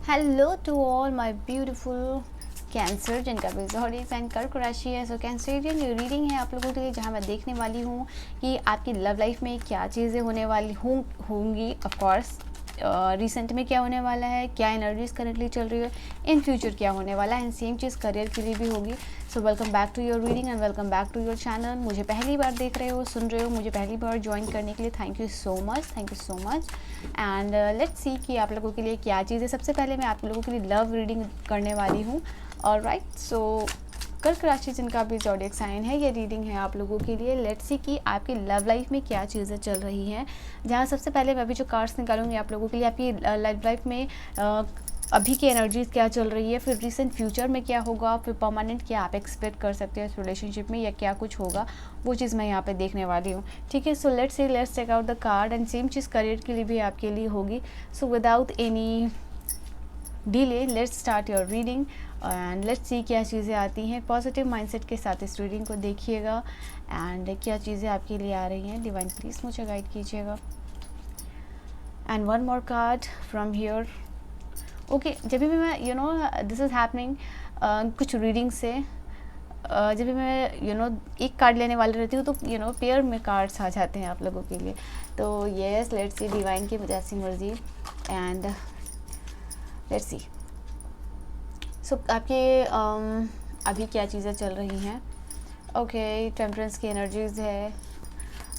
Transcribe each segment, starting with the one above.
Hello to all my beautiful cancer जिनका भी zodiac sign कर्क राशि है। सो कैंसरियन ये रीडिंग है आप लोगों के लिए, जहां मैं देखने वाली हूं कि आपकी लव लाइफ में क्या चीज़ें होने वाली होंगी। ऑफ कोर्स रिसेंट में क्या होने वाला है, क्या एनर्जीज करेंटली चल रही है, इन फ्यूचर क्या होने वाला है, एंड सेम चीज़ करियर के लिए भी होगी। So welcome back to your reading and welcome back to your channel. मुझे पहली बार देख रहे हो, सुन रहे हो, मुझे पहली बार ज्वाइन करने के लिए thank you so much. And let's see कि आप लोगों के लिए क्या चीज़ है। सबसे पहले मैं आप लोगों के लिए लव रीडिंग करने वाली हूँ। ऑलराइट, सो कर्क राशि जिनका भी ज़ोडिएक साइन है, ये रीडिंग है आप लोगों के लिए। लेट्स सी कि आपकी लव लाइफ में क्या चीज़ें चल रही हैं। जहाँ सबसे पहले मैं अभी जो कार्ड्स निकालूंगी आप लोगों के लिए, आपकी लव लाइफ में अभी की एनर्जीज क्या चल रही है, फिर रिसेंट फ्यूचर में क्या होगा, फिर परमानेंट क्या आप एक्सपेक्ट कर सकते हैं इस रिलेशनशिप में, या क्या कुछ होगा, वो चीज़ मैं यहाँ पे देखने वाली हूँ। ठीक है, so let's check out the card and same चीज़ करियर के लिए भी आपके लिए होगी। So without any delay let's start your reading and let's see क्या चीज़ें आती हैं। पॉजिटिव माइंडसेट के साथ इस रीडिंग को देखिएगा एंड क्या चीज़ें आपके लिए आ रही हैं। डिवाइन प्लीज़ मुझे गाइड कीजिएगा। And one more card from here. Okay, जब भी मैं दिस इज़ हैपनिंग कुछ रीडिंग से जब भी मैं एक कार्ड लेने वाली रहती हूँ तो पेयर में कार्ड्स आ जाते हैं आप लोगों के लिए। तो येस, लेट्स सी डिवाइन की जैसी मर्जी एंड लेट्स सी। सो आपके अभी क्या चीज़ें चल रही हैं। ओके, टेम्परेंस की एनर्जीज है।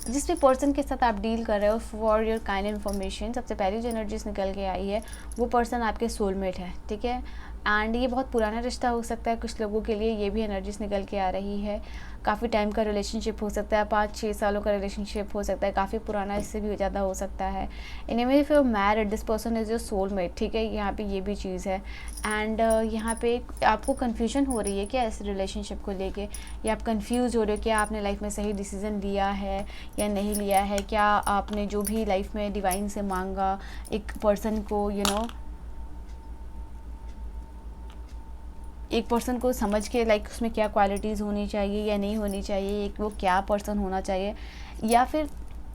जिस भी पर्सन के साथ आप डील कर रहे हो, फॉर योर काइंड इन्फॉर्मेशन, सबसे पहली जो एनर्जीज निकल के आई है वो पर्सन आपके सोलमेट है। ठीक है, एंड ये बहुत पुराना रिश्ता हो सकता है कुछ लोगों के लिए, ये भी एनर्जीज निकल के आ रही है। काफ़ी टाइम का रिलेशनशिप हो सकता है, 5-6 सालों का रिलेशनशिप हो सकता है, काफ़ी पुराना, इससे भी ज़्यादा हो सकता है। Anyway if you married this person is your soulmate. ठीक है, यहाँ पे ये भी चीज़ है। एंड यहाँ पे आपको कन्फ्यूजन हो रही है क्या इस रिलेशनशिप को लेके, या आप कन्फ्यूज़ हो रहे हो क्या आपने लाइफ में सही डिसीज़न लिया है या नहीं लिया है, क्या आपने जो भी लाइफ में डिवाइन से मांगा एक पर्सन को एक पर्सन को समझ के, लाइक उसमें क्या क्वालिटीज़ होनी चाहिए या नहीं होनी चाहिए, एक वो क्या पर्सन होना चाहिए, या फिर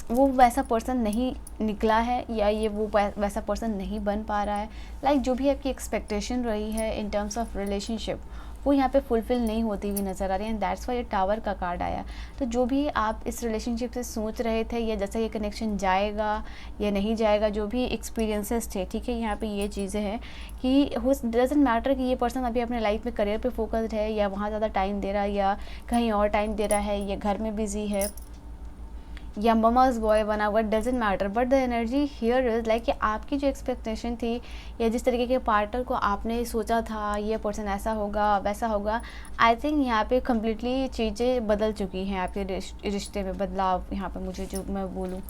वो वैसा पर्सन नहीं निकला है, या ये वो वैसा पर्सन नहीं बन पा रहा है। लाइक जो भी आपकी एक्सपेक्टेशन रही है इन टर्म्स ऑफ रिलेशनशिप वो यहाँ पे फुलफ़िल नहीं होती हुई नज़र आ रही है, एंड दैट्स वाई ये टावर का कार्ड आया। तो जो भी आप इस रिलेशनशिप से सोच रहे थे, या जैसा ये कनेक्शन जाएगा या नहीं जाएगा, जो भी एक्सपीरियंसेस थे, ठीक है, यहाँ पे ये चीज़ें हैं कि डजेंट मैटर कि ये पर्सन अभी अपने लाइफ में करियर पे फोकस्ड है, या वहाँ ज़्यादा टाइम दे रहा है, या कहीं और टाइम दे रहा है, या घर में बिजी है, या ममाज बॉय बना हुआ, doesn't matter. But the energy here is like कि आपकी जो एक्सपेक्टेशन थी, या जिस तरीके के पार्टनर को आपने सोचा था ये पर्सन ऐसा होगा वैसा होगा, आई थिंक यहाँ पे कम्प्लीटली चीज़ें बदल चुकी हैं। आपके रिश्ते में बदलाव, यहाँ पे मुझे जो मैं बोलूँ,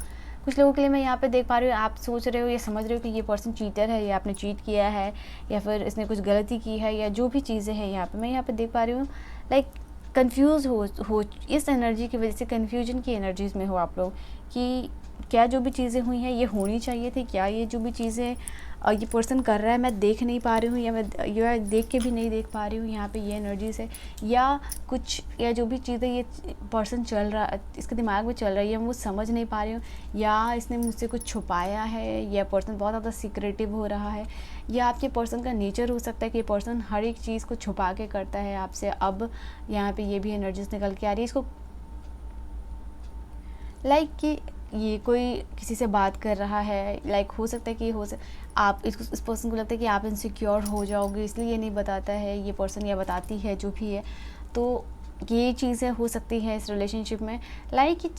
कुछ लोगों के लिए मैं यहाँ पे देख पा रही हूँ, आप सोच रहे हो या समझ रहे हो कि ये पर्सन चीटर है, या आपने चीट किया है, या फिर इसने कुछ गलती की है, या जो भी चीज़ें हैं यहाँ पे मैं यहाँ पे देख पा रही हूँ। लाइक कंफ्यूज हो इस एनर्जी की वजह से, कन्फ्यूजन की एनर्जीज़ में हो आप लोग कि क्या जो भी चीज़ें हुई हैं ये होनी चाहिए थी, क्या ये जो भी चीज़ें ये पर्सन कर रहा है मैं देख नहीं पा रही हूँ, या देख के भी नहीं देख पा रही हूँ, यहाँ पे ये एनर्जीज है, या कुछ, या जो भी चीज़ें ये पर्सन चल रहा, इसके दिमाग में चल रही है वो समझ नहीं पा रही हूँ, या इसने मुझसे कुछ छुपाया है, या पर्सन बहुत ज़्यादा सीक्रेटिव हो रहा है, या आपके पर्सन का नेचर हो सकता है कि ये पर्सन हर एक चीज़ को छुपा के करता है आपसे। अब यहाँ पे ये भी एनर्जीज निकल के आ रही है इसको, लाइक कि ये कोई किसी से बात कर रहा है, लाइक हो सकता है कि आप इस पर्सन को लगता है कि आप इनसिक्योर हो जाओगे, इसलिए ये नहीं बताता है ये पर्सन, या बताती है जो भी है। तो ये चीज़ें हो सकती है इस रिलेशनशिप में, लाइक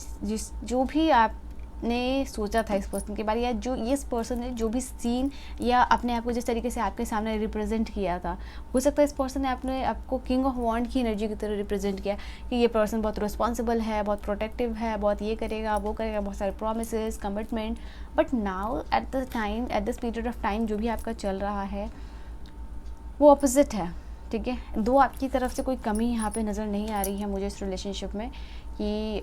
जो भी आपने सोचा था इस पर्सन के बारे, या जो इस पर्सन ने जो भी सीन या अपने आप को जिस तरीके से आपके सामने रिप्रेजेंट किया था, हो सकता है इस पर्सन ने अपने आपको किंग ऑफ वॉन्ड की एनर्जी की तरह रिप्रेजेंट किया कि ये पर्सन बहुत रिस्पॉन्सिबल है, बहुत प्रोटेक्टिव है, बहुत ये करेगा वो करेगा, बहुत सारे promises, commitment. But now at this period of time जो भी आपका चल रहा है वो अपोजिट है। ठीक है, दो आपकी तरफ से कोई कमी यहाँ पे नज़र नहीं आ रही है मुझे इस रिलेशनशिप में, कि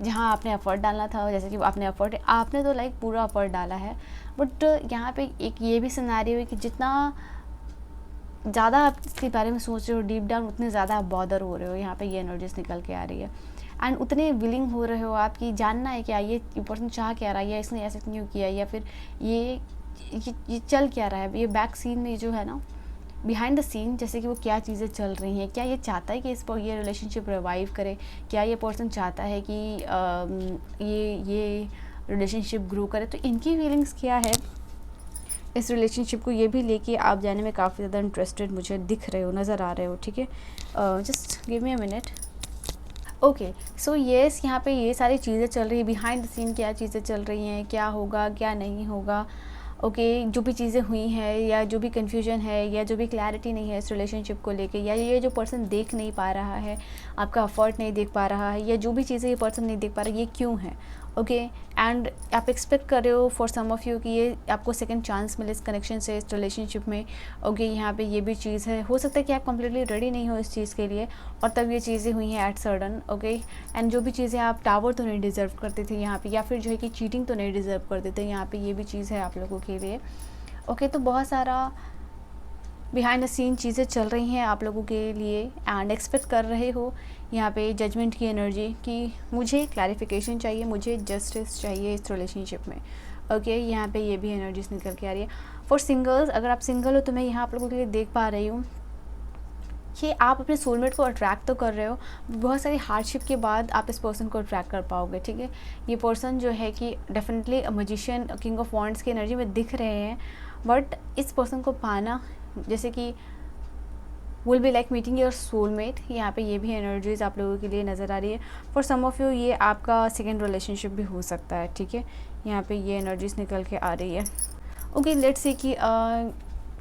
जहाँ आपने एफर्ट डालना था, जैसे कि आपने तो लाइक पूरा एफर्ट डाला है, बट यहाँ पे एक ये भी सिनेरियो है कि जितना ज़्यादा आप इसके बारे में सोच रहे हो डीप डाउन, उतने ज़्यादा आप बॉदर हो रहे हो, यहाँ पे ये एनर्जीज निकल के आ रही है। एंड उतने विलिंग हो रहे हो आप कि जानना है क्या ये पर्सन चाह क्या रहा है, या इसने ऐसे क्यों किया, या फिर ये ये चल क्या रहा है, ये बैक सीन में जो है ना, बिहाइंड द सीन, जैसे कि वो क्या चीज़ें चल रही हैं, क्या ये चाहता है कि इस पर ये रिलेशनशिप रिवाइव करे, क्या ये पर्सन चाहता है कि ये रिलेशनशिप ग्रो करे, तो इनकी फीलिंग्स क्या है इस रिलेशनशिप को, ये भी लेके आप जाने में काफ़ी ज़्यादा इंटरेस्टेड मुझे दिख रहे हो, नज़र आ रहे हो, ठीक है। Just give me a minute. Okay, so yes, यहाँ पे ये सारी चीज़ें चल रही है बिहाइंड द सीन, क्या चीज़ें चल रही हैं, क्या होगा क्या नहीं होगा। ओके, जो भी चीज़ें हुई हैं या जो भी कन्फ्यूजन है या जो भी क्लैरिटी नहीं है इस रिलेशनशिप को लेके, या ये जो पर्सन देख नहीं पा रहा है, आपका एफर्ट नहीं देख पा रहा है, या जो भी चीज़ें ये पर्सन नहीं देख पा रहा है, ये क्यों है। ओके, एंड आप एक्सपेक्ट कर रहे हो फॉर सम ऑफ़ यू कि ये आपको सेकंड चांस मिले इस कनेक्शन से, इस रिलेशनशिप में। ओके, यहाँ पे ये भी चीज़ है, हो सकता है कि आप कम्प्लीटली रेडी नहीं हो इस चीज़ के लिए और तब ये चीज़ें हुई हैं एट सडन। ओके, एंड जो भी चीज़ें आप टावर तो नहीं डिज़र्व करते थे यहाँ पे, या फिर जो है कि चीटिंग तो नहीं डिज़र्व करते थे यहाँ पे, ये भी चीज़ है आप लोगों के लिए। ओके, तो बहुत सारा बिहाइंड द सीन चीज़ें चल रही हैं आप लोगों के लिए एंड एक्सपेक्ट कर रहे हो यहाँ पे जजमेंट की एनर्जी कि मुझे क्लैरिफिकेशन चाहिए, मुझे जस्टिस चाहिए इस रिलेशनशिप में। ओके, यहाँ पे ये भी एनर्जीज निकल के आ रही है। फॉर सिंगल्स, अगर आप सिंगल हो तो मैं यहाँ आप लोगों के लिए देख पा रही हूँ कि आप अपने सोलमेट को अट्रैक्ट तो कर रहे हो, बहुत सारी हार्डशिप के बाद आप इस पर्सन को अट्रैक्ट कर पाओगे, ठीक है। ये पर्सन जो है कि definitely magician, king of wands की एनर्जी में दिख रहे हैं, बट इस पर्सन को पाना जैसे कि will be like meeting your soulmate, यहाँ पे ये भी एनर्जीज आप लोगों के लिए नज़र आ रही है। फॉर सम ऑफ़ यू ये आपका सेकेंड रिलेशनशिप भी हो सकता है, ठीक है। यहाँ पे ये एनर्जीज निकल के आ रही है। ओके, लेट्स सी कि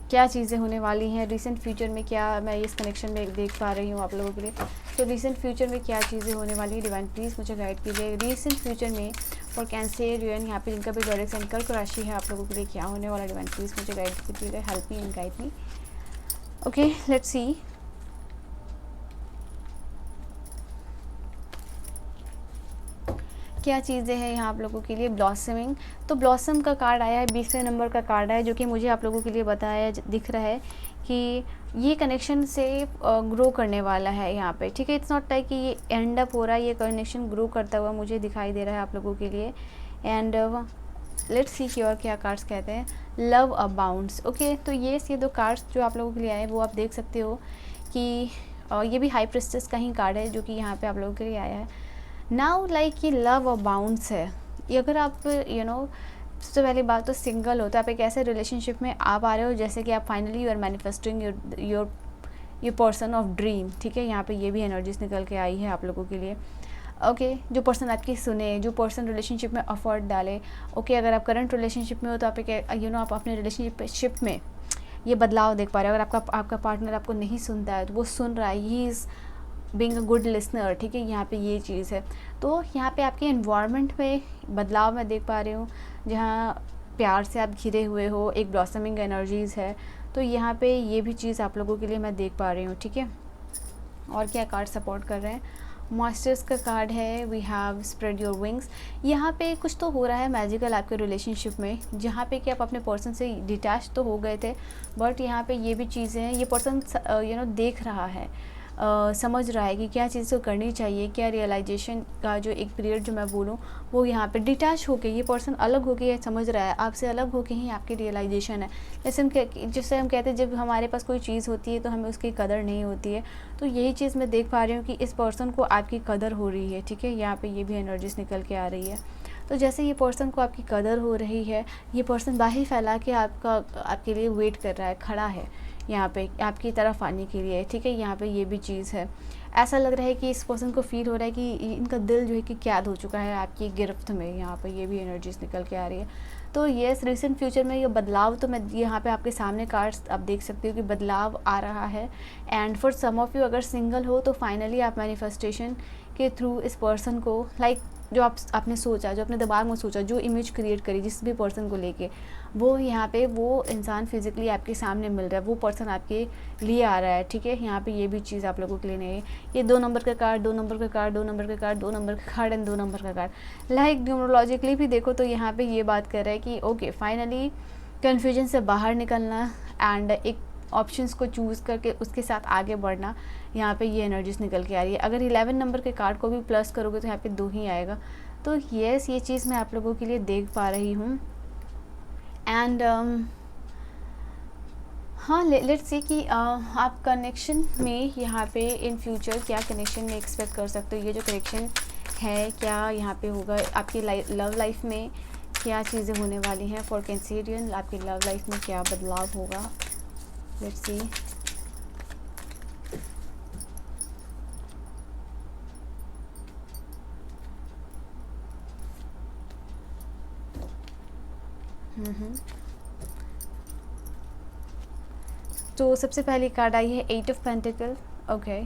क्या चीज़ें होने वाली हैं रिसेंट फ्यूचर में, क्या मैं इस कनेक्शन में देख पा रही हूँ आप लोगों के लिए। तो रिसेंट फ्यूचर में क्या चीज़ें होने वाली है, डिवाइन प्लीज़ मुझे गाइड कीजिए। रिसेंट फ्यूचर में फॉर कैंसरियन, यहाँ पे जिनका भी डायरेक्ट एंड कर्क राशि है, आप लोगों के लिए क्या होने वाला, डिवाइन प्लीज़ मुझे गाइड कीजिएगा, help me and guide me. Okay, let's see. क्या चीज़ें हैं यहाँ आप लोगों के लिए। ब्लॉसमिंग, तो ब्लॉसम का कार्ड आया है, 20वें नंबर का कार्ड है, जो कि मुझे आप लोगों के लिए बताया दिख रहा है कि ये कनेक्शन से ग्रो करने वाला है यहाँ पे, ठीक है। इट्स नॉट लाइक कि ये एंड अप हो रहा है, ये कनेक्शन ग्रो करता हुआ मुझे दिखाई दे रहा है आप लोगों के लिए। एंड लेट्स सी कि और क्या कार्ड्स कहते हैं। लव अबाउंड्स, ओके, तो ये दो कार्ड्स जो आप लोगों के लिए आए वो आप देख सकते हो कि ये भी हाई प्रिस्टेस का ही कार्ड है जो कि यहाँ पे आप लोगों के लिए आया है। नाउ लाइक ये लव अबाउंड्स है, ये अगर आप सबसे पहली बात तो सिंगल हो तो आप एक ऐसे रिलेशनशिप में आप आ रहे हो जैसे कि आप finally you are manifesting your person of dream, ठीक है। यहाँ पे ये भी एनर्जीज निकल के आई है आप लोगों के लिए। ओके, जो पर्सन आपकी सुने, जो पर्सन रिलेशनशिप में एफर्ट डाले। ओके, अगर आप करंट रिलेशनशिप में हो तो आप एक आप अपने रिलेशनशिप में ये बदलाव देख पा रहे हो। अगर आपका पार्टनर आपको नहीं सुनता है तो वो सुन रहा है, he is being a good listener, ठीक है। यहाँ पे ये चीज़ है, तो यहाँ पे आपके एनवायरनमेंट में बदलाव मैं देख पा रही हूँ, जहाँ प्यार से आप घिरे हुए हो, एक ब्लॉसमिंग एनर्जीज़ है, तो यहाँ पे ये भी चीज़ आप लोगों के लिए मैं देख पा रही हूँ, ठीक है। और क्या कार्ड सपोर्ट कर रहे हैं। मास्टर्स का कार्ड है, we have spread your wings. यहाँ पे कुछ तो हो रहा है मैजिकल आपके रिलेशनशिप में, जहाँ पे कि आप अपने पर्सन से डिटैच तो हो गए थे, बट यहाँ पे ये भी चीज़ें हैं, ये पर्सन देख रहा है, समझ रहा है कि क्या चीज़ को करनी चाहिए, क्या रियलाइजेशन का जो एक पीरियड जो मैं बोलूँ वो यहाँ पे डिटैच होके ये पर्सन अलग होके समझ रहा है, आपसे अलग होके ही आपकी रियलाइजेशन है। जैसे हम कहते हैं जब हमारे पास कोई चीज़ होती है तो हमें उसकी कदर नहीं होती है, तो यही चीज़ मैं देख पा रही हूँ कि इस पर्सन को आपकी कदर हो रही है, ठीक है। यहाँ पर ये भी एनर्जीज निकल के आ रही है। तो जैसे ये पर्सन को आपकी कदर हो रही है, ये पर्सन बाहें फैला के आपके लिए वेट कर रहा है, खड़ा है यहाँ पे आपकी तरफ आने के लिए, ठीक है। यहाँ पे ये भी चीज़ है, ऐसा लग रहा है कि इस पर्सन को फील हो रहा है कि इनका दिल जो है कि कैद हो चुका है आपकी गिरफ्त में। यहाँ पे ये भी एनर्जीज निकल के आ रही है। तो येस, रिसेंट फ्यूचर में ये बदलाव तो मैं यहाँ पे आपके सामने कार्ड्स आप देख सकते हो कि बदलाव आ रहा है। And for some of you अगर सिंगल हो तो फाइनली आप मैनिफेस्टेशन के थ्रू इस पर्सन को लाइक जो आपने सोचा, जो अपने दिमाग में सोचा, जो इमेज क्रिएट करी जिस भी पर्सन को लेके, वो यहाँ पे वो इंसान फिजिकली आपके सामने मिल रहा है, वो पर्सन आपके लिए आ रहा है, ठीक है। यहाँ पे ये भी चीज़ आप लोगों के लिए नहीं है। ये 2 नंबर का कार्ड, 2 नंबर का कार्ड, 2 नंबर का कार्ड, 2 नंबर का कार्ड एंड 2 नंबर का कार्ड, लाइक न्यूमरोलॉजिकली भी देखो तो यहाँ पे ये बात कर रहा है कि ओके फाइनली कन्फ्यूजन से बाहर निकलना एंड एक ऑप्शंस को चूज़ करके उसके साथ आगे बढ़ना। यहाँ पे ये एनर्जीज निकल के आ रही है। अगर 11 नंबर के कार्ड को भी प्लस करोगे तो यहाँ पे 2 ही आएगा। तो येस, ये चीज़ मैं आप लोगों के लिए देख पा रही हूँ। एंड हाँ, लेट्स सी कि आप कनेक्शन में यहाँ पे इन फ्यूचर क्या कनेक्शन में एक्सपेक्ट कर सकते हो। ये जो कनेक्शन है क्या यहाँ पे होगा आपकी लव लाइफ में, क्या चीज़ें होने वाली हैं फॉर कैंसेरियन, आपकी लव लाइफ में क्या बदलाव होगा। Let's see. तो सबसे पहली कार्ड आई है 8 of pentacle, okay,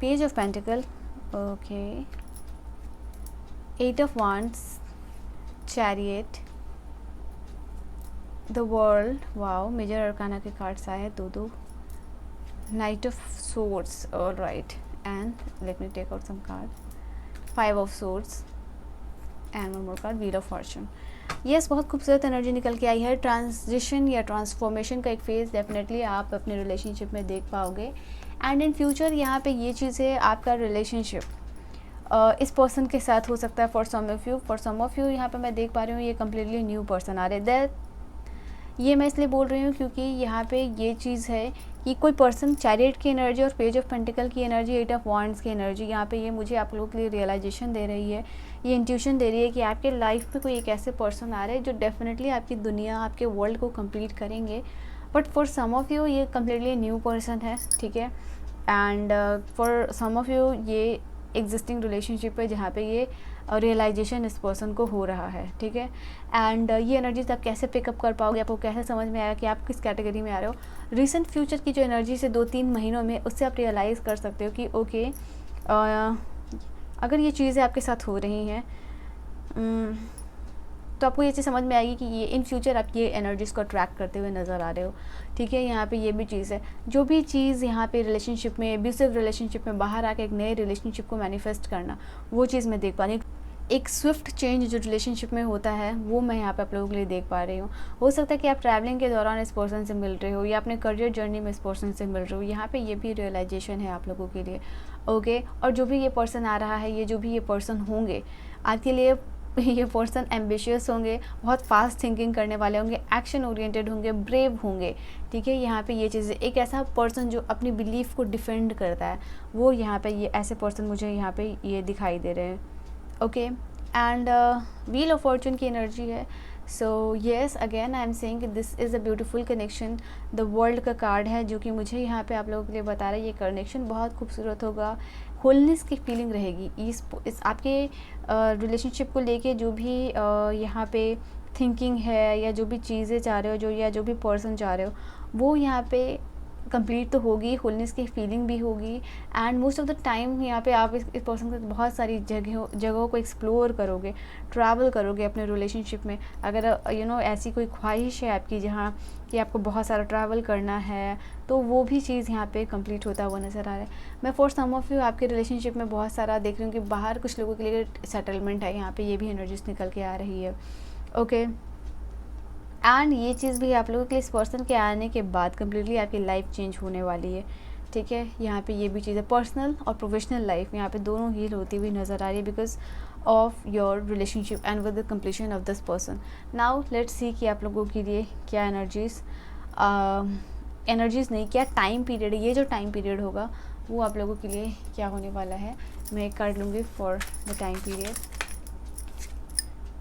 page of pentacle, okay, 8 of wands, chariot, the world, wow, major arcana के कार्ड्स आए हैं दो, knight of swords, alright, and let me take out some card, 5 of swords and one more card, wheel of fortune. Yes, बहुत खूबसूरत energy निकल के आई है। Transition या ट्रांसफॉर्मेशन का एक फेज़ डेफिनेटली आप अपने रिलेशनशिप में देख पाओगे। एंड इन फ्यूचर यहाँ पे ये चीज़ है, आपका रिलेशनशिप इस पर्सन के साथ हो सकता है फॉर सम ऑफ यू यहाँ पे मैं देख पा रही हूँ ये कम्प्लीटली न्यू पर्सन आ रहे हैं। दैट ये मैं इसलिए बोल रही हूँ क्योंकि यहाँ पे ये चीज़ है कि कोई पर्सन, चैरियट की एनर्जी और पेज ऑफ पेंटिकल की एनर्जी, 8 ऑफ वांड्स की एनर्जी, यहाँ पे ये मुझे आप लोगों के लिए रियलाइजेशन दे रही है, ये इंट्यूशन दे रही है कि आपके लाइफ में कोई एक ऐसे पर्सन आ रहे हैं जो डेफिनेटली आपकी दुनिया, आपके वर्ल्ड को कंप्लीट करेंगे। But for some of you ये कम्प्लीटली न्यू पर्सन है, ठीक है। And for some of you ये एग्जिस्टिंग रिलेशनशिप है जहाँ पे ये रियलाइजेशन इस पर्सन को हो रहा है, ठीक है। एंड ये एनर्जीज आप कैसे पिकअप कर पाओगे, आपको कैसे समझ में आया कि आप किस कैटेगरी में आ रहे हो। रिसेंट फ्यूचर की जो एनर्जी से 2-3 महीनों में, उससे आप रियलाइज़ कर सकते हो कि ओके, अगर ये चीज़ें आपके साथ हो रही हैं तो आपको ये चीज़ समझ में आएगी कि ये इन फ्यूचर आप ये एनर्जीज़ को अट्रैक्ट करते हुए नज़र आ रहे हो, ठीक है। यहाँ पे ये भी चीज़ है, जो भी चीज़ यहाँ पे रिलेशनशिप में, एब्यूसिव रिलेशनशिप में बाहर आके एक नए रिलेशनशिप को मैनिफेस्ट करना, वो चीज़ मैं देख पा रही हूँ। एक स्विफ्ट चेंज जो रिलेशनशिप में होता है वो मैं यहाँ पे आप लोगों के लिए देख पा रही हूँ। हो सकता है कि आप ट्रैवलिंग के दौरान इस पर्सन से मिल रहे हो या अपने करियर जर्नी में इस पर्सन से मिल रहे हो, यहाँ पे ये भी रियलाइजेशन है आप लोगों के लिए, ओके। और जो भी ये पर्सन आ रहा है, ये जो भी ये पर्सन होंगे आपके लिए, ये पर्सन एम्बिशियस होंगे, बहुत फास्ट थिंकिंग करने वाले होंगे, एक्शन ओरिएंटेड होंगे, ब्रेव होंगे, ठीक है। यहाँ पे ये चीज़ें, एक ऐसा पर्सन जो अपनी बिलीफ को डिफेंड करता है, वो यहाँ पे ये ऐसे पर्सन मुझे यहाँ पे ये दिखाई दे रहे हैं, okay. And wheel of Fortune की एनर्जी है। So yes, again I am saying this is a beautiful connection. The world का कार्ड है जो कि मुझे यहाँ पे आप लोगों के लिए बता रहा है ये कनेक्शन बहुत खूबसूरत होगा, होलनेस की फीलिंग रहेगी इस आपके रिलेशनशिप को लेके। जो भी यहाँ पे थिंकिंग है या जो भी चीज़ें चाह रहे हो, जो या जो भी पर्सन चाह रहे हो, वो यहाँ पे कंप्लीट तो होगी, होलनेस की फीलिंग भी होगी। And most of the time यहाँ पे आप इस पर्सन के बहुत सारी जगहों को एक्सप्लोर करोगे, ट्रैवल करोगे अपने रिलेशनशिप में। अगर ऐसी कोई ख्वाहिश है आपकी जहाँ कि आपको बहुत सारा ट्रैवल करना है, तो वो भी चीज़ यहाँ पे कंप्लीट होता हुआ नज़र आ रहा है। मैं फॉर सम ऑफ यू आपके रिलेशनशिप में बहुत सारा देख रही हूँ कि बाहर कुछ लोगों के लिए सेटलमेंट है, यहाँ पे ये भी एनर्जीज निकल के आ रही है, ओके। एंड ये चीज़ भी आप लोगों के लिए इस पर्सन के आने के बाद कम्प्लीटली आपकी लाइफ चेंज होने वाली है, ठीक है। यहाँ पे ये भी चीज़ है, पर्सनल और प्रोफेशनल लाइफ यहाँ पे दोनों हील होती हुई नज़र आ रही है because of your relationship and with the completion of this person. Now let's see कि आप लोगों के लिए क्या एनर्जीज़ नहीं, क्या टाइम पीरियड है, ये जो टाइम पीरियड होगा वो आप लोगों के लिए क्या होने वाला है। मैं एक कार्ड लूँगी फॉर द टाइम पीरियड,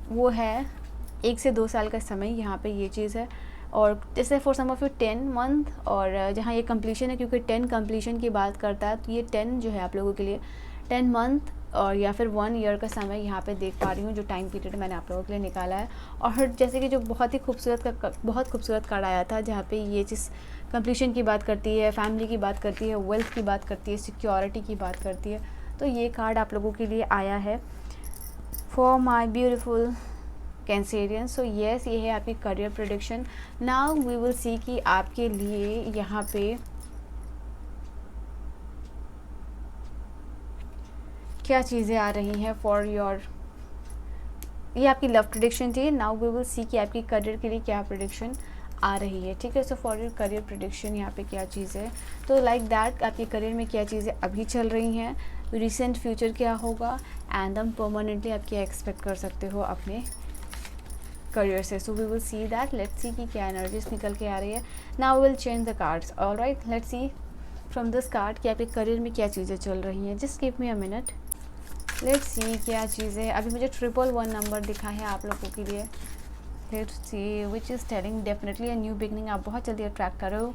वो है 1 से 2 साल का समय, यहाँ पे ये चीज़ है। और जैसे for some of you 10 month, और जहाँ ये कंप्लीशन है क्योंकि 10 कंप्लीशन की बात करता है, तो ये 10 जो है आप लोगों के लिए 10 मंथ और या फिर 1 ईयर का समय यहाँ पे देख पा रही हूँ, जो टाइम पीरियड मैंने आप लोगों के लिए निकाला है। और जैसे कि जो बहुत खूबसूरत कार्ड आया था जहाँ पे ये चीज़ कंप्लीशन की बात करती है, फैमिली की बात करती है, वेल्थ की बात करती है, सिक्योरिटी की बात करती है, तो ये कार्ड आप लोगों के लिए आया है for my beautiful Cancerian. So yes, ये है आपकी career prediction. Now we will see कि आपके लिए यहाँ पे क्या चीज़ें आ रही हैं फॉर योर, ये आपकी लव प्रेडिक्शन थी। नाउ वी विल सी कि आपकी करियर के लिए क्या प्रेडिक्शन आ रही है, ठीक है। So for your career prediction यहाँ पे क्या चीज़ है, तो लाइक दैट आपके करियर में क्या चीज़ें अभी चल रही हैं, रिसेंट फ्यूचर क्या होगा, एंड हम परमानेंटली आप क्या एक्सपेक्ट कर सकते हो अपने करियर से। So we will see that, let's see कि क्या एनर्जीज निकल के आ रही है। Now will change the cards. Alright, let's see from this card कि आपके करियर में क्या चीज़ें चल रही हैं। Just give me a minute, let's see क्या चीज़ें। अभी मुझे 111 नंबर दिखा है आप लोगों के लिए। Let's see which is telling definitely a new beginning. आप बहुत जल्दी अट्रैक्ट कर रहे हो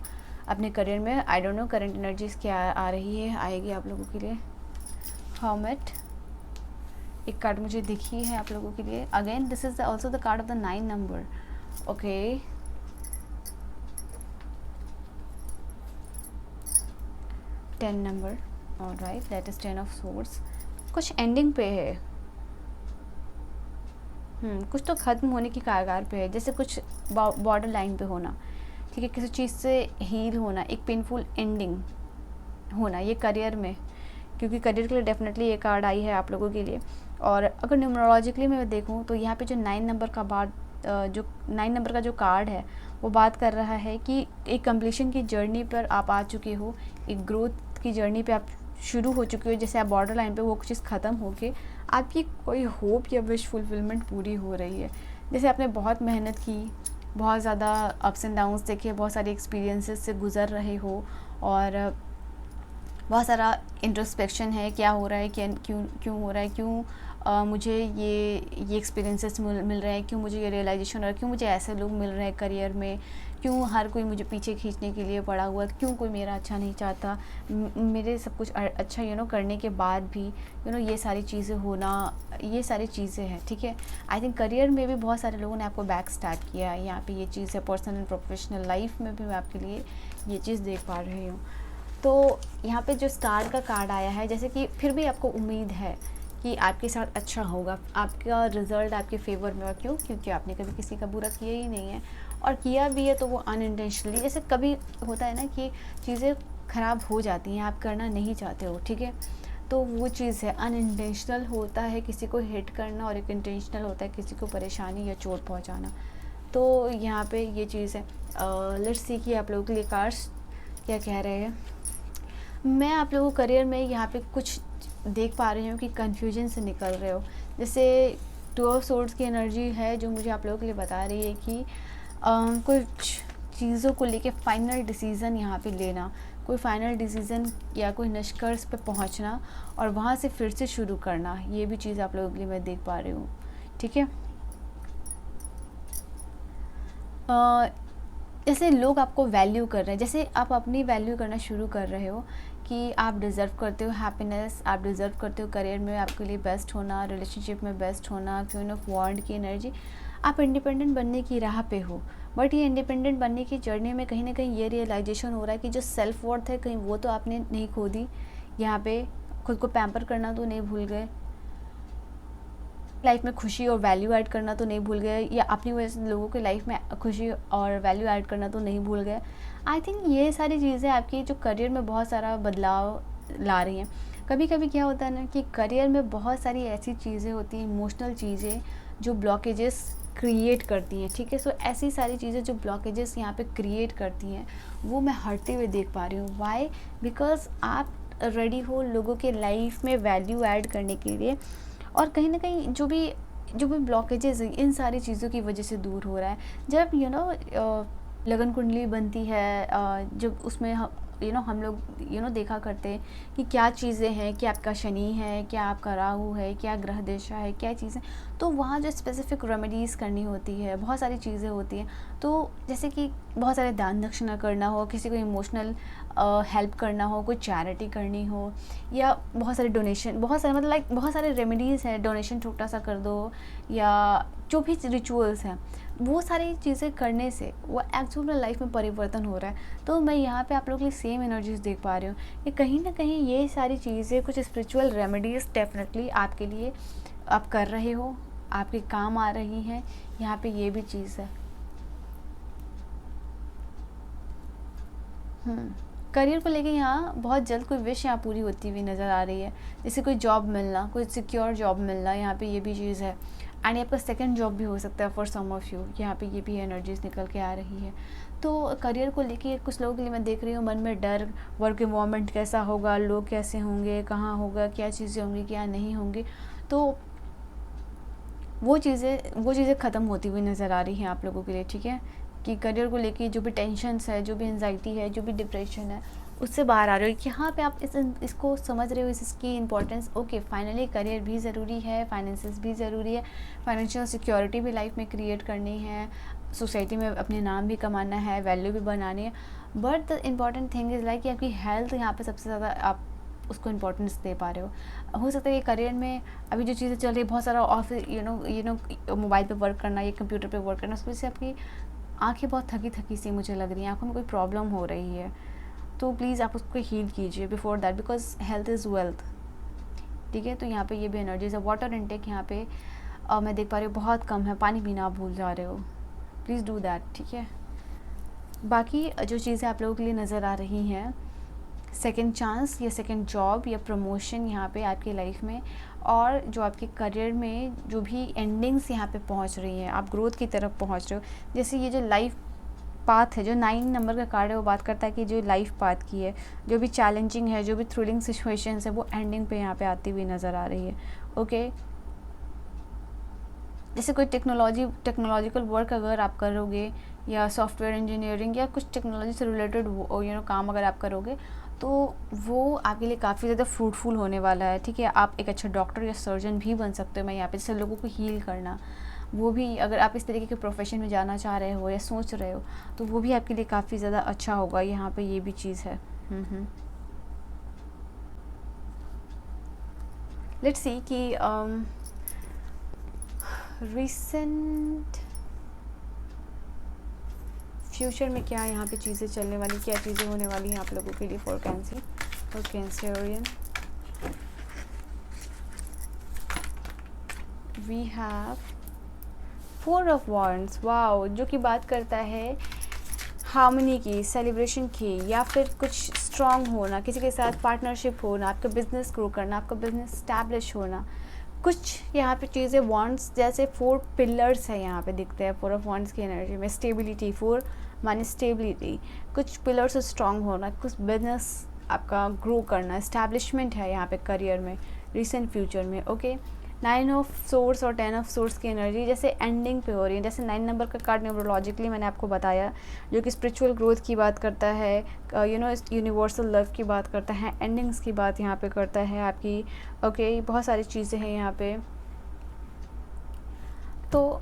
अपने करियर में। I don't know current energies क्या आ रही है, आएगी आप लोगों के लिए। हर्मिट एक कार्ड मुझे दिखी है आप लोगों के लिए। Again this is also the card of the 9 number. Okay, 10 number. Alright, that is 10 of swords. कुछ एंडिंग पे है, कुछ तो ख़त्म होने की कागार पे है, जैसे कुछ बॉर्डर लाइन पे होना, ठीक है, किसी चीज़ से हील होना, एक पेनफुल एंडिंग होना ये करियर में, क्योंकि करियर के लिए डेफिनेटली ये कार्ड आई है आप लोगों के लिए। और अगर न्यूमरोलॉजिकली मैं देखूँ तो यहाँ पे जो 9 नंबर का जो 9 नंबर का जो कार्ड है वो बात कर रहा है कि एक कंप्लीशन की जर्नी पर आप आ चुके हो, एक ग्रोथ की जर्नी पे आप शुरू हो चुके हो। जैसे आप बॉर्डर लाइन पे वो चीज़ ख़त्म होके आपकी कोई होप या विश फुलफिलमेंट पूरी हो रही है। जैसे आपने बहुत मेहनत की, बहुत ज़्यादा अप्स एंड डाउन्स देखे, बहुत सारे एक्सपीरियंसेस से गुज़र रहे हो और बहुत सारा इंट्रोस्पेक्शन है, क्या हो रहा है, क्यों हो रहा है, क्यों मुझे ये एक्सपीरियंसेस मिल रहे हैं, क्यों मुझे ये रियलाइजेशन हो रहा है, क्यों मुझे ऐसे लोग मिल रहे हैं करियर में, क्यों हर कोई मुझे पीछे खींचने के लिए पड़ा हुआ है, क्यों कोई मेरा अच्छा नहीं चाहता, मेरे सब कुछ अच्छा करने के बाद भी ये सारी चीज़ें होना, ये सारी चीज़ें हैं, ठीक है। आई थिंक करियर में भी बहुत सारे लोगों ने आपको बैक स्टैप किया है, यहाँ पे ये चीज़ है। पर्सनल एंड प्रोफेशनल लाइफ में भी मैं आपके लिए ये चीज़ देख पा रही हूँ। तो यहाँ पे जो स्टार का कार्ड आया है, जैसे कि फिर भी आपको उम्मीद है कि आपके साथ अच्छा होगा, आपका रिज़ल्ट आपके फेवर में होगा। क्यों? क्योंकि आपने कभी किसी का बुरा किया ही नहीं है, और किया भी है तो वो अनइंटेंशनली। जैसे कभी होता है ना कि चीज़ें ख़राब हो जाती हैं, आप करना नहीं चाहते हो, ठीक है, तो वो चीज़ है। अनइंटेंशनल होता है किसी को हिट करना, और एक इंटेंशनल होता है किसी को परेशानी या चोट पहुँचाना। तो यहाँ पे ये चीज़ है। लेट्स सी कि आप लोगों के लिए कार्ड्स क्या कह रहे हैं। मैं आप लोगों करियर में यहाँ पे कुछ देख पा रही हूँ कि कन्फ्यूजन से निकल रहे हो। जैसे 2 ऑफ सोर्ड्स की एनर्जी है जो मुझे आप लोगों के लिए बता रही है कि कुछ चीज़ों को लेके फाइनल डिसीज़न यहाँ पे लेना, कोई फाइनल डिसीज़न या कोई निष्कर्ष पे पहुँचना और वहाँ से फिर से शुरू करना, ये भी चीज़ आप लोगों के लिए मैं देख पा रही हूँ, ठीक है। जैसे लोग आपको वैल्यू कर रहे हैं, जैसे आप अपनी वैल्यू करना शुरू कर रहे हो कि आप डिज़र्व करते हो हैप्पीनेस, आप डिज़र्व करते हो करियर में आपके लिए बेस्ट होना, रिलेशनशिप में बेस्ट होना, क्वीन ऑफ वॉन्ड की एनर्जी। आप इंडिपेंडेंट बनने की राह पे हो, बट ये इंडिपेंडेंट बनने की जर्नी में कहीं ना कहीं ये रियलाइजेशन हो रहा है कि जो सेल्फ वर्थ है कहीं वो तो आपने नहीं खो दी। यहाँ पे खुद को पैम्पर करना तो नहीं भूल गए, लाइफ में खुशी और वैल्यू ऐड करना तो नहीं भूल गए, या अपनी वजह से लोगों की लाइफ में खुशी और वैल्यू ऐड करना तो नहीं भूल गए। आई थिंक ये सारी चीज़ें आपकी जो करियर में बहुत सारा बदलाव ला रही हैं। कभी कभी क्या होता है ना कि करियर में बहुत सारी ऐसी चीज़ें होती हैं, इमोशनल चीज़ें जो ब्लॉकेजेस क्रिएट करती हैं, ठीक है। सो ऐसी सारी चीज़ें जो ब्लॉकेजेस यहाँ पे क्रिएट करती हैं वो मैं हटते हुए देख पा रही हूँ। वाई? बिकॉज आप रेडी हो लोगों के लाइफ में वैल्यू ऐड करने के लिए, और कहीं ना कहीं जो भी ब्लॉकेजेस हैं इन सारी चीज़ों की वजह से दूर हो रहा है। जब लगन कुंडली बनती है, जब उसमें हम लोग देखा करते हैं कि क्या चीज़ें हैं, क्या आपका शनि है, क्या आपका राहु है, क्या ग्रह दशा है, क्या चीज़ें, तो वहाँ जो स्पेसिफिक रेमेडीज़ करनी होती है, बहुत सारी चीज़ें होती हैं। तो जैसे कि बहुत सारे दान दक्षिणा करना हो, किसी को इमोशनल हेल्प करना हो, कोई चैरिटी करनी हो, या बहुत सारे डोनेशन, बहुत सारे मतलब बहुत सारे रेमेडीज़ हैं, डोनेशन छोटा सा कर दो, या जो भी रिचुअल्स हैं, वो सारी चीज़ें करने से वो एक्चुअल में लाइफ में परिवर्तन हो रहा है। तो मैं यहाँ पे आप लोगों के लिए सेम एनर्जीज देख पा रही हूँ कि कहीं ना कहीं ये सारी चीज़ें, कुछ स्पिरिचुअल रेमेडीज़ डेफिनेटली आपके लिए आप कर रहे हो, आपके काम आ रही हैं। यहाँ पे ये भी चीज़ है। करियर को लेके यहाँ बहुत जल्द कोई विश यहाँ पूरी होती हुई नज़र आ रही है। जैसे कोई जॉब मिलना, कोई सिक्योर जॉब मिलना, यहाँ पे ये भी चीज़ है। एंड आपका सेकंड जॉब भी हो सकता है फॉर सम ऑफ यू, यहाँ पे ये भी एनर्जीज निकल के आ रही है। तो करियर को लेके कुछ लोगों के लिए मैं देख रही हूँ मन में डर, वर्क एनवायरनमेंट कैसा होगा, लोग कैसे होंगे, कहाँ होगा, क्या चीज़ें होंगी, क्या नहीं होंगी। तो वो चीज़ें ख़त्म होती हुई नज़र आ रही हैं आप लोगों के लिए, ठीक है। कि करियर को लेके जो भी टेंशन्स है, जो भी एंजाइटी है, जो भी डिप्रेशन है, उससे बाहर आ रहे हो। यहाँ पे आप इसको समझ रहे हो, इसकी इंपॉर्टेंस। ओके, फाइनली करियर भी ज़रूरी है, फाइनेंसेस भी ज़रूरी है, फाइनेंशियल सिक्योरिटी भी लाइफ में क्रिएट करनी है, सोसाइटी में अपने नाम भी कमाना है, वैल्यू भी बनानी है। But the important thing is like कि आपकी हेल्थ यहाँ पे सबसे ज़्यादा आप उसको इम्पोर्टेंस दे पा रहे हो सकता है ये करियर में अभी जो चीज़ें चल रही है, बहुत सारा ऑफिस मोबाइल पे वर्क करना या कंप्यूटर पे वर्क करना, उसकी वजह से आपकी आंखें बहुत थकी थकी सी मुझे लग रही हैं, आंखों में कोई प्रॉब्लम हो रही है। तो प्लीज़ आप उसको हील कीजिए before that, because health is wealth, ठीक है। तो यहाँ पे ये भी एनर्जीज है। वाटर इनटेक यहाँ पे मैं देख पा रही हूँ बहुत कम है, पानी पीना आप भूल जा रहे हो, प्लीज़ डू दैट, ठीक है। बाकी जो चीज़ें आप लोगों के लिए नज़र आ रही हैं, सेकंड चांस या सेकंड जॉब या प्रमोशन यहाँ पे आपकी लाइफ में, और जो आपके करियर में जो भी एंडिंग्स यहाँ पे पहुँच रही हैं, आप ग्रोथ की तरफ पहुँच रहे हो। जैसे ये जो लाइफ पाथ है, जो 9 नंबर का कार्ड है, वो बात करता है कि जो लाइफ पाथ की है, जो भी चैलेंजिंग है, जो भी थ्रिलिंग सिचुएशंस है, वो एंडिंग पे यहाँ पे आती हुई नज़र आ रही है। ओके, जैसे कोई टेक्नोलॉजिकल वर्क अगर आप करोगे, या सॉफ्टवेयर इंजीनियरिंग या कुछ टेक्नोलॉजी से रिलेटेड काम अगर आप करोगे, तो वो आपके लिए काफ़ी ज़्यादा फ्रूटफुल होने वाला है, ठीक है। आप एक अच्छा डॉक्टर या सर्जन भी बन सकते हो। मैं यहाँ पे जैसे लोगों को हील करना, वो भी अगर आप इस तरीके के प्रोफेशन में जाना चाह रहे हो या सोच रहे हो, तो वो भी आपके लिए काफ़ी ज़्यादा अच्छा होगा। यहाँ पे ये भी चीज़ है। लेट्स सी कि रिसेंट फ्यूचर में क्या यहाँ पे चीज़ें चलने वाली, क्या चीज़ें होने वाली हैं आप लोगों के लिए for Cancerian. We have 4 of wands, wow, जो कि बात करता है हार्मनी की, सेलिब्रेशन की, या फिर कुछ स्ट्रॉन्ग होना, किसी के साथ पार्टनरशिप होना, आपका बिजनेस ग्रो करना, आपका बिजनेस स्टैब्लिश होना। कुछ यहाँ पे चीज़ें वॉन्ड्स जैसे 4 पिलर्स है यहाँ पे दिखते हैं 4 ऑफ वॉन्ड्स की एनर्जी में। स्टेबिलिटी, 4 मानी स्टेबिलिटी, कुछ पिलर्स स्ट्रॉन्ग होना, कुछ बिजनेस आपका ग्रो करना, इस्टेब्लिशमेंट है यहाँ पे करियर में, रिसेंट फ्यूचर में। ओके, 9 ऑफ सोर्स और 10 ऑफ सोर्स की एनर्जी जैसे एंडिंग पे हो रही है। जैसे 9 नंबर का कार्ड न्यूमरोलॉजिकली मैंने आपको बताया, जो कि स्पिरिचुअल ग्रोथ की बात करता है, यूनिवर्सल लव की बात करता है, एंडिंग्स की बात यहाँ पे करता है आपकी। ओके, बहुत सारी चीज़ें हैं यहाँ पे। तो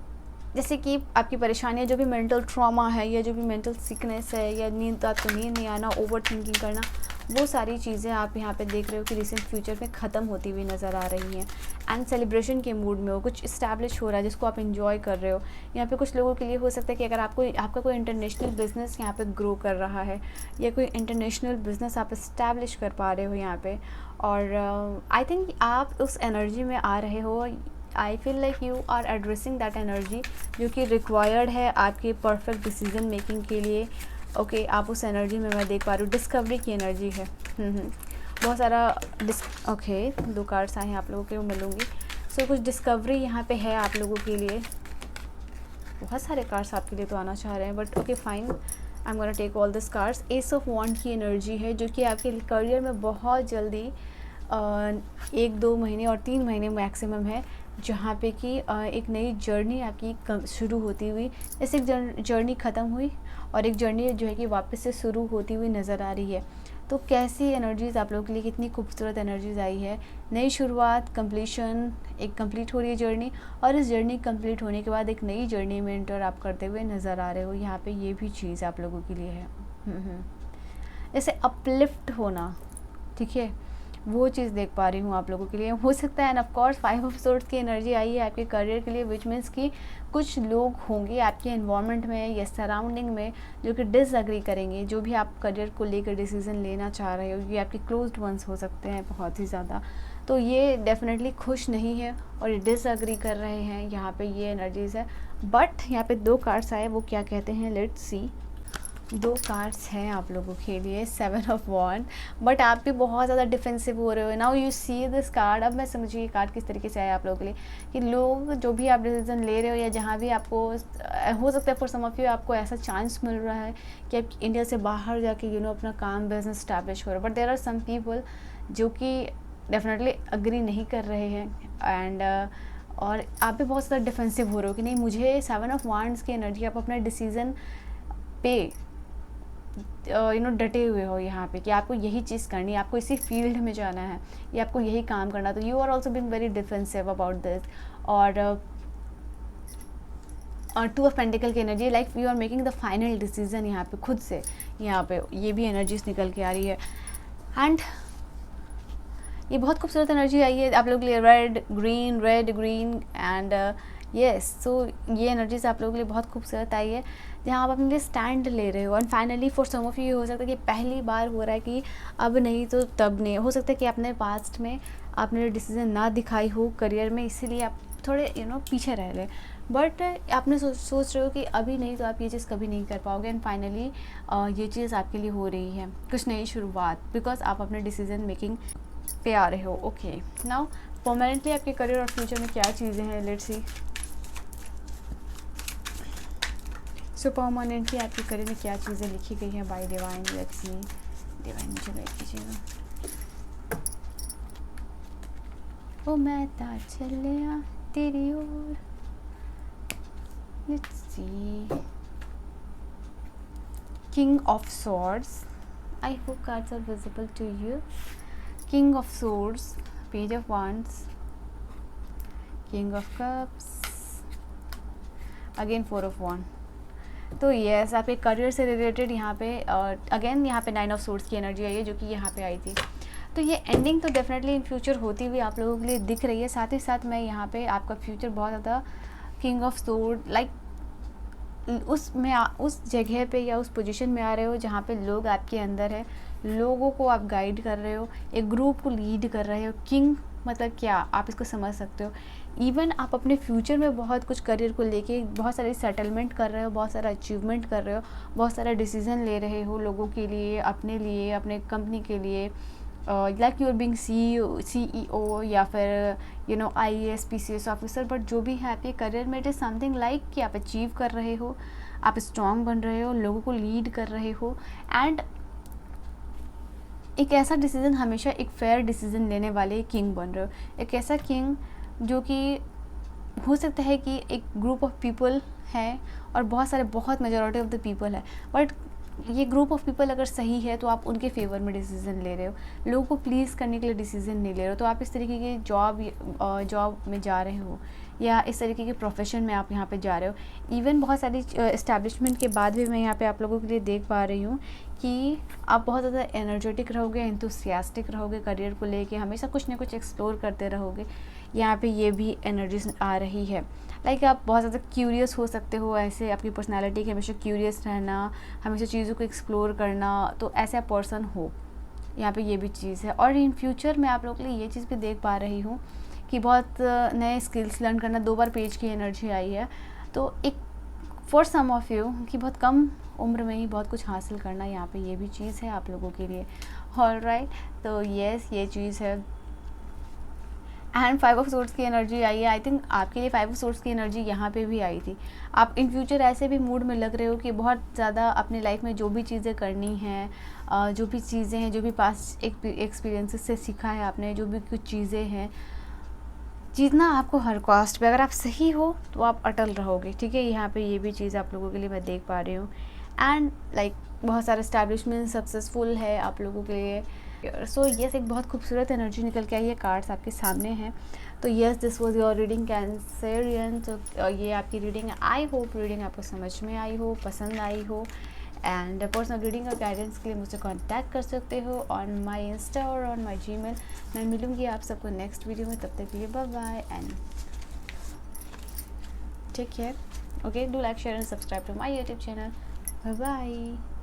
जैसे कि आपकी परेशानियाँ, जो भी मेंटल ट्रॉमा है, या जो भी मेंटल सिकनेस है, या आपको नींद नहीं आना, ओवर थिंकिंग करना, वो सारी चीज़ें आप यहाँ पे देख रहे हो कि रिसेंट फ्यूचर में ख़त्म होती हुई नज़र आ रही हैं। एंड सेलिब्रेशन के मूड में हो, कुछ इस्टेब्लिश हो रहा है जिसको आप इंजॉय कर रहे हो। यहाँ पे कुछ लोगों के लिए हो सकता है कि अगर आपका कोई इंटरनेशनल बिजनेस यहाँ पे ग्रो कर रहा है, या कोई इंटरनेशनल बिजनेस आप इस्टेब्लिश कर पा रहे हो यहाँ पे, और आई थिंक आप उस एनर्जी में आ रहे हो। I feel like you are addressing that energy, जो कि रिक्वायर्ड है आपके परफेक्ट डिसीजन मेकिंग के लिए। ओके, आप उस एनर्जी में मैं देख पा रही हूँ डिस्कवरी की एनर्जी है। बहुत सारा ओके, 2 कार्ड्स आए हैं आप लोगों के, वो मिलूँगी। सो कुछ डिस्कवरी यहाँ पे है आप लोगों के लिए। बहुत सारे कार्ड्स आपके लिए तो आना चाह रहे हैं, but okay fine, I am gonna take all this cards. Ace of wand की एनर्जी है, जो कि आपके करियर में बहुत जल्दी 1-2 महीने और 3 महीने मैक्सिमम है, जहाँ पे कि एक नई जर्नी आपकी शुरू होती हुई, जैसे एक जर्नी ख़त्म हुई और एक जर्नी जो है कि वापस से शुरू होती हुई नज़र आ रही है। तो कैसी एनर्जीज़ आप लोगों के लिए, कितनी खूबसूरत एनर्जीज़ आई है। नई शुरुआत, कंप्लीशन, एक कंप्लीट हो रही है जर्नी, और इस जर्नी कंप्लीट होने के बाद एक नई जर्नी में एंटर आप करते हुए नज़र आ रहे हो। यहाँ पे ये भी चीज़ आप लोगों के लिए है। जैसे अपलिफ्ट होना, ठीक है, वो चीज़ देख पा रही हूँ आप लोगों के लिए। हो सकता है end of course 5 of swords की एनर्जी आई है आपके करियर के लिए, विच मीन्स कि कुछ लोग होंगे आपके एनवायरनमेंट में या सराउंडिंग में जो कि डिसएग्री करेंगे, जो भी आप करियर को लेकर डिसीजन लेना चाह रहे हो। ये आपके क्लोज्ड वंस हो सकते हैं बहुत ही ज़्यादा, तो ये डेफिनेटली खुश नहीं है और ये डिसएग्री कर रहे हैं। यहाँ पे ये एनर्जीज़ है, बट यहाँ पे 2 कार्ड्स आए, वो क्या कहते हैं, लेट्स सी। 2 कार्ड्स हैं आप लोगों के लिए, 7 ऑफ वॉन्ड, बट आप भी बहुत ज़्यादा डिफेंसिव हो रहे हो। Now you see this card. अब मैं समझिए ये कार्ड किस तरीके से आया आप लोगों के लिए, कि लोग जो भी आप डिसीजन ले रहे हो, या जहाँ भी आपको हो सकता है फॉर सम ऑफ यू आपको ऐसा चांस मिल रहा है कि आप इंडिया से बाहर जाके अपना काम बिजनेस स्टैब्लिश हो रहे हो, but there are some people जो कि डेफिनेटली अग्री नहीं कर रहे हैं, एंड और आप भी बहुत ज़्यादा डिफेंसिव हो रहे हो कि नहीं, मुझे 7 ऑफ वांड्स की एनर्जी, आप अपना डिसीज़न पे डटे हुए हो यहाँ पे कि आपको यही चीज़ करनी है, आपको इसी फील्ड में जाना है, या आपको यही काम करना, तो you are also being very defensive about this. और 2 ऑफ पेंटिकल की energy, like you are making the final decision यहाँ पे खुद से, यहाँ पे ये भी एनर्जीज निकल के आ रही है। एंड ये बहुत खूबसूरत एनर्जी आई है आप लोगों के लिए, रेड ग्रीन एंड यस, सो ये एनर्जीज आप लोगों के लिए बहुत खूबसूरत आई है, जहाँ आप अपने लिए स्टैंड ले रहे हो। And finally for some of you हो सकता है कि पहली बार हो रहा है कि अब नहीं तो तब नहीं, हो सकता है कि आपने पास्ट में आपने डिसीजन ना दिखाई हो करियर में, इसीलिए आप थोड़े पीछे रह रहे, बट आपने सोच रहे हो कि अभी नहीं तो आप ये चीज़ कभी नहीं कर पाओगे। एंड फाइनली ये चीज़ आपके लिए हो रही है, कुछ नई शुरुआत, बिकॉज आप अपने डिसीजन मेकिंग पे आ रहे हो। ओके, नाउ परमानेंटली आपके करियर और फ्यूचर में क्या चीज़ें हैं, लेट्स सी। सो परमानेंटली आपके करियर में क्या चीज़ें लिखी गई हैं by divine, let's see. Divine मुझे गाइड कीजिएगा। ओ मैं ता चलिया तेरी ओर, let's see. King of swords, I hope cards are visible to you. King of Swords, Page of Wands, King of Cups, again 4 of Wands। तो यस, आपके करियर से रिलेटेड यहाँ पे अगेन यहाँ पे 9 ऑफ Swords की एनर्जी आई है, जो कि यहाँ पे आई थी। तो ये एंडिंग तो डेफिनेटली इन फ्यूचर होती हुई आप लोगों के लिए दिख रही है। साथ ही साथ मैं यहाँ पे आपका फ्यूचर बहुत ज़्यादा किंग ऑफ सोर्ड, लाइक उस जगह पे या उस पोजीशन में आ रहे हो जहाँ पे लोग आपके अंदर है, लोगों को आप गाइड कर रहे हो, एक ग्रुप को लीड कर रहे हो। किंग मतलब क्या, आप इसको समझ सकते हो। इवन आप अपने फ्यूचर में बहुत कुछ करियर को लेके बहुत सारी सेटलमेंट कर रहे हो, बहुत सारा अचीवमेंट कर रहे हो, बहुत सारा डिसीजन ले रहे हो लोगों के लिए, अपने कंपनी के लिए, like you are being CEO या फिर IAS PCS ऑफिसर, बट जो भी है आपके करियर में, इट इज़ समथिंग लाइक कि आप अचीव कर रहे हो, आप स्ट्रॉन्ग बन रहे हो, लोगों को लीड कर रहे हो। एंड एक ऐसा डिसीज़न, हमेशा एक फेयर डिसीज़न लेने वाले किंग बन रहे हो। एक ऐसा किंग जो कि हो सकता है कि एक ग्रुप ऑफ पीपल है और बहुत मेजॉरिटी ऑफ द पीपल है, बट ये ग्रुप ऑफ पीपल अगर सही है तो आप उनके फेवर में डिसीज़न ले रहे हो, लोगों को प्लीज़ करने के लिए डिसीज़न नहीं ले रहे हो। तो आप इस तरीके की जॉब में जा रहे हो या इस तरीके के प्रोफेशन में आप यहाँ पे जा रहे हो। इवन बहुत सारी इस्टेब्लिशमेंट के बाद भी मैं यहाँ पे आप लोगों के लिए देख पा रही हूँ कि आप बहुत ज़्यादा एनर्जेटिक रहोगे, एंथुसियास्टिक रहोगे, करियर को लेके हमेशा कुछ ना कुछ एक्सप्लोर करते रहोगे। यहाँ पे ये भी एनर्जीज आ रही है, लाइक आप बहुत ज़्यादा क्यूरियस हो सकते हो, ऐसे आपकी पर्सनालिटी की हमेशा क्यूरियस रहना, हमेशा चीज़ों को एक्सप्लोर करना, तो ऐसा पर्सन हो, यहाँ पे ये भी चीज़ है। और इन फ्यूचर मैं आप लोगों के लिए ये चीज़ भी देख पा रही हूँ कि बहुत नए स्किल्स लर्न करना, 2 बार पेज की एनर्जी आई है, तो एक फॉर सम ऑफ यू कि बहुत कम उम्र में ही बहुत कुछ हासिल करना, यहाँ पे ये भी चीज़ है आप लोगों के लिए। ऑलराइट, तो यस, ये चीज़ है। एंड 5 ऑफ सोर्ड्स की एनर्जी आई है, आई थिंक आपके लिए 5 ऑफ सोर्ड्स की एनर्जी यहाँ पे भी आई थी। आप इन फ्यूचर ऐसे भी मूड में लग रहे हो कि बहुत ज़्यादा अपनी लाइफ में जो भी चीज़ें करनी हैं, जो भी चीज़ें हैं, जो भी पास्ट एक्सपीरियंसेस से सीखा है आपने, जो भी कुछ चीज़ें हैं, जीतना आपको हर कॉस्ट पे, अगर आप सही हो तो आप अटल रहोगे, ठीक है। यहाँ पे ये भी चीज़ आप लोगों के लिए मैं देख पा रही हूँ। एंड लाइक बहुत सारे एस्टैब्लिशमेंट सक्सेसफुल है आप लोगों के लिए। सो यस, एक बहुत खूबसूरत एनर्जी निकल के आई है, कार्ड्स आपके सामने हैं। तो yes, this was your reading Cancerian. तो ये आपकी रीडिंग है। आई होप रीडिंग आपको समझ में आई हो, पसंद आई हो। एंड पर्सनल रीडिंग और गाइडेंस के लिए मुझसे कांटेक्ट कर सकते हो ऑन माय इंस्टा और ऑन माय जीमेल। मैं मिलूँगी आप सबको नेक्स्ट वीडियो में, तब तक के लिए bye bye and take care. Okay, do like, share and subscribe to my YouTube channel. Bye bye.